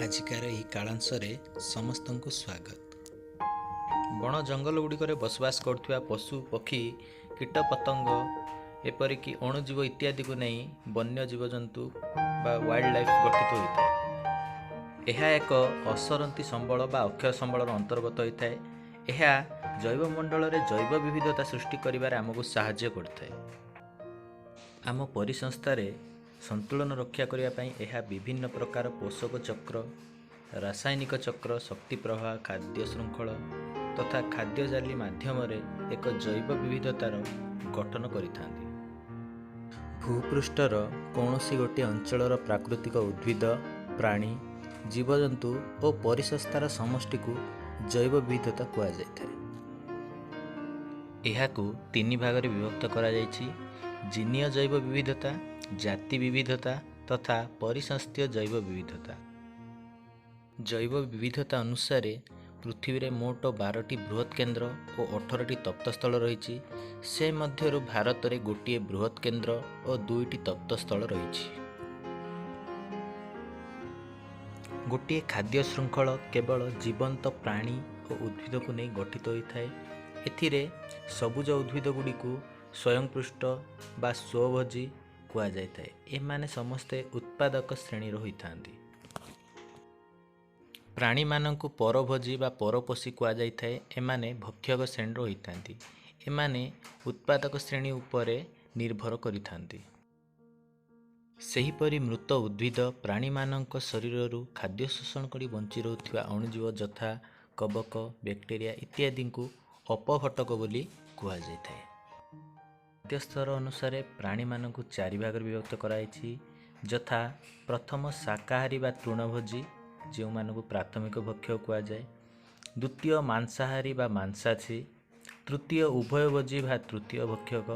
ଆଜିକାର ଏହି କାଳାଂଶରେ ସମସ୍ତଙ୍କୁ ସ୍ୱାଗତ। ବଣ ଜଙ୍ଗଲ ଗୁଡ଼ିକରେ ବସବାସ କରୁଥିବା ପଶୁ ପକ୍ଷୀ କୀଟପତଙ୍ଗ ଏପରିକି ଅଣୁଜୀବ ଇତ୍ୟାଦିକୁ ନେଇ ବନ୍ୟ ଜୀବଜନ୍ତୁ ବା ୱାଇଲ୍ଡ ଲାଇଫ୍ ଗଠିତ ହୋଇଥାଏ। ଏହା ଏକ ଅସରନ୍ତି ସମ୍ବଳ ବା ଅକ୍ଷୟ ସମ୍ବଳର ଅନ୍ତର୍ଗତ ହୋଇଥାଏ। ଏହା ଜୈବମଣ୍ଡଳରେ ଜୈବ ବିବିଧତା ସୃଷ୍ଟି କରିବାରେ ଆମକୁ ସାହାଯ୍ୟ କରିଥାଏ। ଆମ ପରିସଂସ୍ଥାରେ ସନ୍ତୁଳନ ରକ୍ଷା କରିବା ପାଇଁ ଏହା ବିଭିନ୍ନ ପ୍ରକାର ପୋଷକ ଚକ୍ର, ରାସାୟନିକ ଚକ୍ର, ଶକ୍ତି ପ୍ରବାହ, ଖାଦ୍ୟ ଶୃଙ୍ଖଳ ତଥା ଖାଦ୍ୟ ଜାଲି ମାଧ୍ୟମରେ ଏକ ଜୈବ ବିବିଧତାର ଗଠନ କରିଥାନ୍ତି। ଭୂପୃଷ୍ଠର କୌଣସି ଗୋଟିଏ ଅଞ୍ଚଳର ପ୍ରାକୃତିକ ଉଦ୍ଭିଦ, ପ୍ରାଣୀ, ଜୀବଜନ୍ତୁ ଓ ପରିସଂସ୍ଥାର ସମଷ୍ଟିକୁ ଜୈବ ବିବିଧତା କୁହାଯାଇଥାଏ। ଏହାକୁ ତିନି ଭାଗରେ ବିଭକ୍ତ କରାଯାଇଛି: ଜିନୀୟ ଜୈବ ବିବିଧତା, ଜାତି ବିବିଧତା ତଥା ପରିସଂସ୍ଥୀୟ ଜୈବ ବିବିଧତା। ଜୈବ ବିବିଧତା ଅନୁସାରେ ପୃଥିବୀରେ ମୋଟ 12ଟି ବୃହତ୍ କେନ୍ଦ୍ର ଓ 18ଟି ତପ୍ତସ୍ଥଳ ରହିଛି। ସେ ମଧ୍ୟରୁ ଭାରତରେ ଗୋଟିଏ ବୃହତ୍ କେନ୍ଦ୍ର ଓ 2ଟି ତପ୍ତସ୍ଥଳ ରହିଛି। ଗୋଟିଏ ଖାଦ୍ୟ ଶୃଙ୍ଖଳ କେବଳ ଜୀବନ୍ତ ପ୍ରାଣୀ ଓ ଉଦ୍ଭିଦକୁ ନେଇ ଗଠିତ ହୋଇଥାଏ। ଏଥିରେ ସବୁଜ ଉଦ୍ଭିଦ ଗୁଡ଼ିକୁ ସ୍ୱୟଂପୃଷ୍ଟ ବା ସ୍ୱଭୋଜୀ କୁହାଯାଇଥାଏ। ଏମାନେ ସମସ୍ତେ ଉତ୍ପାଦକ ଶ୍ରେଣୀର ହୋଇଥାନ୍ତି। ପ୍ରାଣୀମାନଙ୍କୁ ପରଭୋଜୀ ବା ପରପୋଷୀ କୁହାଯାଇଥାଏ। ଏମାନେ ଭକ୍ଷକ ଶ୍ରେଣୀର ହୋଇଥାନ୍ତି। ଏମାନେ ଉତ୍ପାଦକ ଶ୍ରେଣୀ ଉପରେ ନିର୍ଭର କରିଥାନ୍ତି। ସେହିପରି ମୃତ ଉଦ୍ଭିଦ ପ୍ରାଣୀମାନଙ୍କ ଶରୀରରୁ ଖାଦ୍ୟ ଶୋଷଣ କରି ବଞ୍ଚି ରହୁଥିବା ଅଣୁଜୀବ ଯଥା କବକ, ବ୍ୟାକ୍ଟେରିଆ ଇତ୍ୟାଦିଙ୍କୁ ଅପଘଟକ ବୋଲି କୁହାଯାଇଥାଏ। ଖାଦ୍ୟ ସ୍ତର ଅନୁସାରେ ପ୍ରାଣୀମାନଙ୍କୁ 4 ଭାଗରେ ବିଭକ୍ତ କରାଯାଇଛି, ଯଥା ପ୍ରଥମ ଶାକାହାରୀ ବା ତୃଣଭୋଜୀ, ଯେଉଁମାନଙ୍କୁ ପ୍ରାଥମିକ ଭକ୍ଷକ କୁହାଯାଏ। ଦ୍ୱିତୀୟ ମାଂସାହାରୀ ବା ମାଂସାଶୀ, ତୃତୀୟ ଉଭୟଭୋଜୀ ବା ତୃତୀୟ ଭକ୍ଷକ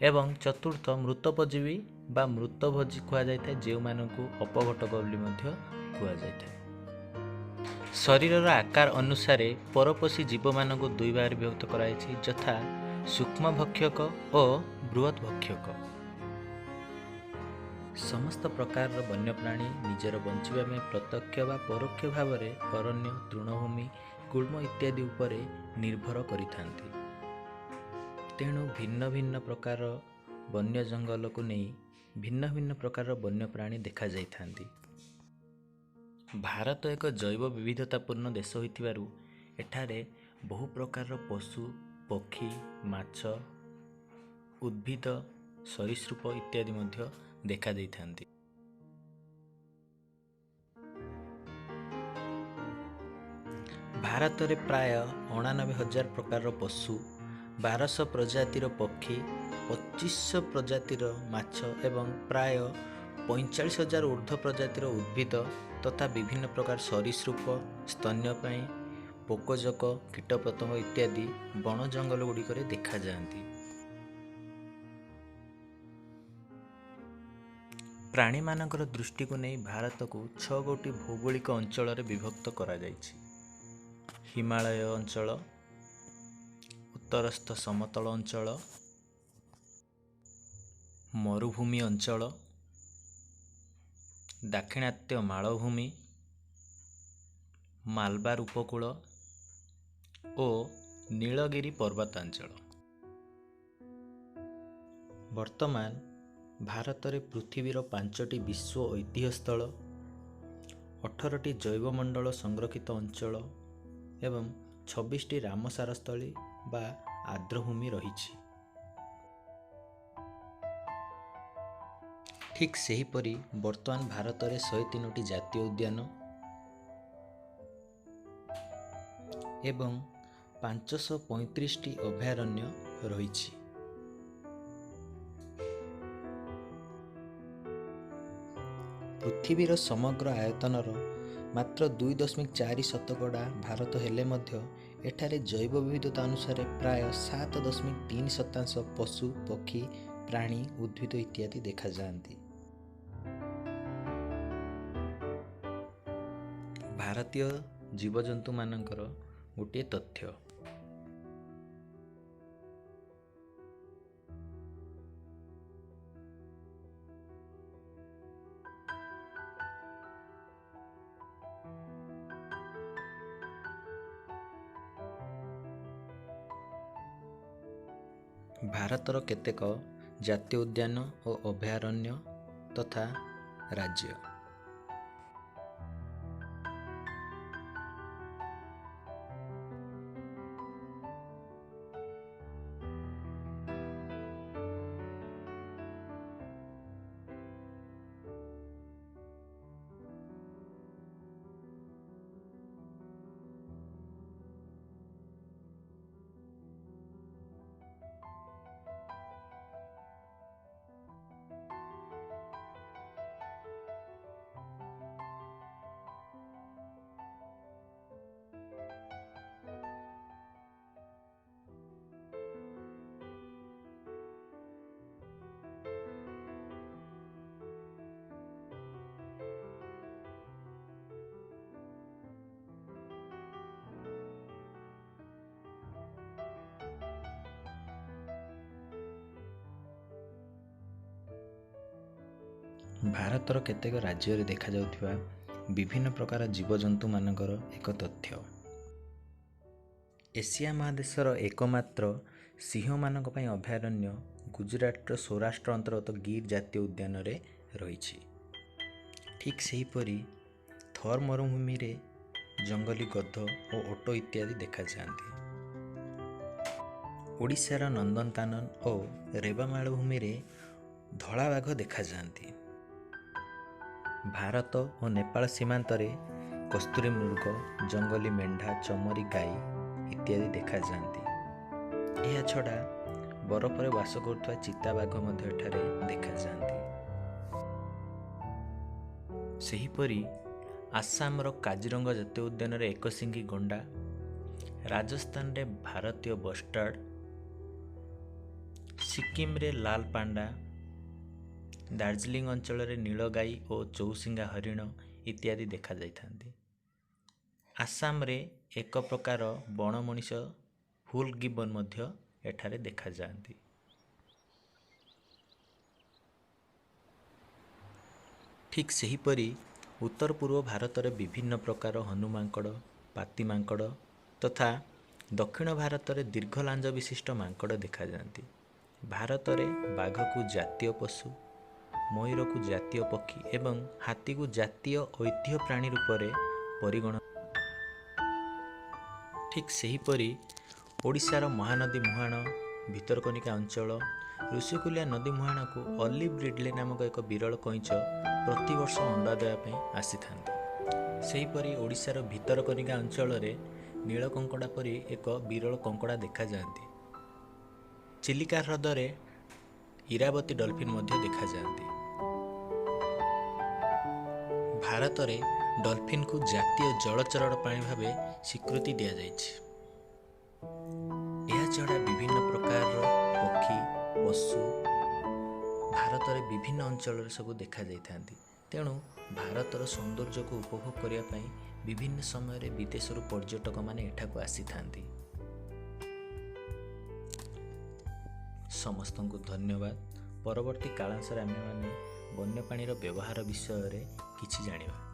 ଏବଂ ଚତୁର୍ଥ ମୃତୋପଜୀବୀ ବା ମୃତଭୋଜୀ କୁହାଯାଇଥାଏ, ଯେଉଁମାନଙ୍କୁ ଅପଘଟକ ବୋଲି ମଧ୍ୟ କୁହାଯାଇଥାଏ। ଶରୀରର ଆକାର ଅନୁସାରେ ପରପୋଷୀ ଜୀବମାନଙ୍କୁ 2 ଭାଗରେ ବିଭକ୍ତ କରାଯାଇଛି, ଯଥା ସୂକ୍ଷ୍ମ ଭକ୍ଷକ ଓ ବୃହତ୍ ଭକ୍ଷକ। ସମସ୍ତ ପ୍ରକାରର ବନ୍ୟପ୍ରାଣୀ ନିଜର ବଞ୍ଚିବା ପାଇଁ ପ୍ରତ୍ୟକ୍ଷ ବା ପରୋକ୍ଷ ଭାବରେ ଅରଣ୍ୟ, ତୃଣଭୂମି, ଗୁଳ୍ମ ଇତ୍ୟାଦି ଉପରେ ନିର୍ଭର କରିଥାନ୍ତି। ତେଣୁ ଭିନ୍ନ ଭିନ୍ନ ପ୍ରକାର ବନ୍ୟ ଜଙ୍ଗଲକୁ ନେଇ ଭିନ୍ନ ଭିନ୍ନ ପ୍ରକାରର ବନ୍ୟପ୍ରାଣୀ ଦେଖାଯାଇଥାନ୍ତି। ଭାରତ ଏକ ଜୈବ ବିବିଧତାପୂର୍ଣ୍ଣ ଦେଶ ହୋଇଥିବାରୁ ଏଠାରେ ବହୁ ପ୍ରକାରର ପଶୁ, ପକ୍ଷୀ, ମାଛ, ଉଦ୍ଭିଦ, ସରୀସୃପ ଇତ୍ୟାଦି ମଧ୍ୟ ଦେଖାଯାଇଥାନ୍ତି। ଭାରତରେ ପ୍ରାୟ 89,000 ପ୍ରକାରର ପଶୁ, 1200 ପ୍ରଜାତିର ପକ୍ଷୀ, 2500 ପ୍ରଜାତିର ମାଛ ଏବଂ ପ୍ରାୟ 45,000 ଊର୍ଦ୍ଧ୍ୱ ପ୍ରଜାତିର ଉଦ୍ଭିଦ ତଥା ବିଭିନ୍ନ ପ୍ରକାର ସରୀସୃପ, ସ୍ତନ୍ୟପାୟୀ, ପୋକଜୋକ, କୀଟପତଙ୍ଗ ଇତ୍ୟାଦି ବଣ ଜଙ୍ଗଲ ଗୁଡ଼ିକରେ ଦେଖାଯାଆନ୍ତି। ପ୍ରାଣୀମାନଙ୍କର ଦୃଷ୍ଟିକୁ ନେଇ ଭାରତକୁ 6 ଗୋଟି ଭୌଗୋଳିକ ଅଞ୍ଚଳରେ ବିଭକ୍ତ କରାଯାଇଛି: ହିମାଳୟ ଅଞ୍ଚଳ, ଉତ୍ତରସ୍ଥ ସମତଳ ଅଞ୍ଚଳ, ମରୁଭୂମି ଅଞ୍ଚଳ, ଦାକ୍ଷିଣାତ୍ୟ ମାଳଭୂମି, ମାଲବାର ଉପକୂଳ ଓ ନୀଳଗିରି ପର୍ବତାଞ୍ଚଳ। ବର୍ତ୍ତମାନ ଭାରତରେ ପୃଥିବୀର 5ଟି ବିଶ୍ୱ ଐତିହ୍ୟ ସ୍ଥଳ, 18ଟି ଜୈବମଣ୍ଡଳ ସଂରକ୍ଷିତ ଅଞ୍ଚଳ ଏବଂ 26ଟି ରାମସାର ସ୍ଥଳୀ ବା ଆର୍ଦ୍ରଭୂମି ରହିଛି। ଠିକ୍ ସେହିପରି ବର୍ତ୍ତମାନ ଭାରତରେ 103ଟି ଜାତୀୟ ଉଦ୍ୟାନ ଏବଂ 535ଟି ଅଭୟାରଣ୍ୟ ରହିଛି। ପୃଥିବୀର ସମଗ୍ର ଆୟତନର ମାତ୍ର 2.4% ଭାରତ ହେଲେ ମଧ୍ୟ ଏଠାରେ ଜୈବ ବିବିଧତା ଅନୁସାରେ ପ୍ରାୟ 7.3% ପଶୁ, ପକ୍ଷୀ, ପ୍ରାଣୀ, ଉଦ୍ଭିଦ ଇତ୍ୟାଦି ଦେଖାଯାଆନ୍ତି। ଭାରତୀୟ ଜୀବଜନ୍ତୁମାନଙ୍କର ଗୋଟିଏ ତଥ୍ୟ: ଭାରତର କେତେକ ଜାତୀୟ ଉଦ୍ୟାନ ଓ ଅଭୟାରଣ୍ୟ ତଥା ରାଜ୍ୟ। ଭାରତର କେତେକ ରାଜ୍ୟରେ ଦେଖାଯାଉଥିବା ବିଭିନ୍ନ ପ୍ରକାର ଜୀବଜନ୍ତୁମାନଙ୍କର ଏକ ତଥ୍ୟ। ଏସିଆ ମହାଦେଶର ଏକମାତ୍ର ସିଂହମାନଙ୍କ ପାଇଁ ଅଭୟାରଣ୍ୟ ଗୁଜରାଟର ସୌରାଷ୍ଟ୍ର ଅନ୍ତର୍ଗତ ଗିର୍ ଜାତୀୟ ଉଦ୍ୟାନରେ ରହିଛି। ଠିକ୍ ସେହିପରି ଥର୍ ମରୁଭୂମିରେ ଜଙ୍ଗଲୀ ଗଧ ଓ ଓଟ ଇତ୍ୟାଦି ଦେଖାଯାଆନ୍ତି। ଓଡ଼ିଶାର ନନ୍ଦନକାନନ ଓ ରେବା ମାଳଭୂମିରେ ଧଳା ବାଘ ଦେଖାଯାଆନ୍ତି। ଭାରତ ଓ ନେପାଳ ସୀମାନ୍ତରେ କସ୍ତୁରୀ ମୃଗ, ଜଙ୍ଗଲୀ ମେଣ୍ଢା, ଚମରୀ ଗାଈ ଇତ୍ୟାଦି ଦେଖାଯାଆନ୍ତି। ଏହା ଛଡ଼ା ବରଫରେ ବାସ କରୁଥିବା ଚିତାବାଘ ମଧ୍ୟ ଏଠାରେ ଦେଖାଯାଆନ୍ତି। ସେହିପରି ଆସାମର କାଜିରଙ୍ଗା ଜାତୀୟ ଉଦ୍ୟାନରେ ଏକଶିଙ୍ଗୀ ଗଣ୍ଡା, ରାଜସ୍ଥାନରେ ଭାରତୀୟ ବଷ୍ଟାର୍ଡ, ସିକିମରେ ଲାଲ ପାଣ୍ଡା, ଦାର୍ଜିଲିଂ ଅଞ୍ଚଳରେ ନୀଳଗାଈ ଓ ଚୌସିଙ୍ଗା ହରିଣ ଇତ୍ୟାଦି ଦେଖାଯାଇଥାନ୍ତି। ଆସାମରେ ଏକ ପ୍ରକାର ବଣ ମଣିଷ ହୁଲ୍ ଗିବନ୍ ମଧ୍ୟ ଏଠାରେ ଦେଖାଯାଆନ୍ତି। ଠିକ୍ ସେହିପରି ଉତ୍ତର ପୂର୍ବ ଭାରତରେ ବିଭିନ୍ନ ପ୍ରକାର ହନୁ ମାଙ୍କଡ଼, ପାତି ମାଙ୍କଡ଼ ତଥା ଦକ୍ଷିଣ ଭାରତରେ ଦୀର୍ଘ ଲାଞ୍ଜ ବିଶିଷ୍ଟ ମାଙ୍କଡ଼ ଦେଖାଯାଆନ୍ତି। ଭାରତରେ ବାଘକୁ ଜାତୀୟ ପଶୁ, ମୟୂରକୁ ଜାତୀୟ ପକ୍ଷୀ ଏବଂ ହାତୀକୁ ଜାତୀୟ ଐତିହ୍ୟ ପ୍ରାଣୀ ରୂପରେ ପରିଗଣନା। ଠିକ୍ ସେହିପରି ଓଡ଼ିଶାର ମହାନଦୀ ମୁହାଣ, ଭିତରକନିକା ଅଞ୍ଚଳ, ଋଷିକୁଲ୍ୟା ନଦୀ ମୁହାଣକୁ ଅଲିଭ୍ ରିଡ୍ଲେ ନାମକ ଏକ ବିରଳ କଇଁଛ ପ୍ରତିବର୍ଷ ଅଣ୍ଡା ଦେବା ପାଇଁ ଆସିଥାନ୍ତି। ସେହିପରି ଓଡ଼ିଶାର ଭିତରକନିକା ଅଞ୍ଚଳରେ ନୀଳକଙ୍କଡ଼ା ପରି ଏକ ବିରଳ କଙ୍କଡ଼ା ଦେଖାଯାଆନ୍ତି। ଚିଲିକା ହ୍ରଦରେ ଇରାବତୀ ଡଲଫିନ୍ ମଧ୍ୟ ଦେଖାଯାଆନ୍ତି। ଭାରତରେ ଡଲଫିନ୍କୁ ଜାତୀୟ ଜଳଚର ପ୍ରାଣୀ ଭାବେ ସ୍ୱୀକୃତି ଦିଆଯାଇଛି। ଏହାଛଡ଼ା ବିଭିନ୍ନ ପ୍ରକାରର ପକ୍ଷୀ, ପଶୁ ଭାରତରେ ବିଭିନ୍ନ ଅଞ୍ଚଳରେ ସବୁ ଦେଖାଯାଇଥାନ୍ତି। ତେଣୁ ଭାରତର ସୌନ୍ଦର୍ଯ୍ୟକୁ ଉପଭୋଗ କରିବା ପାଇଁ ବିଭିନ୍ନ ସମୟରେ ବିଦେଶରୁ ପର୍ଯ୍ୟଟକମାନେ ଏଠାକୁ ଆସିଥାନ୍ତି। ସମସ୍ତଙ୍କୁ ଧନ୍ୟବାଦ। ପରବର୍ତ୍ତୀ କାଳାଂଶରେ ଆମେମାନେ ବନ୍ୟପ୍ରାଣୀର ବ୍ୟବହାର ବିଷୟରେ କିଛି ଜାଣିବା।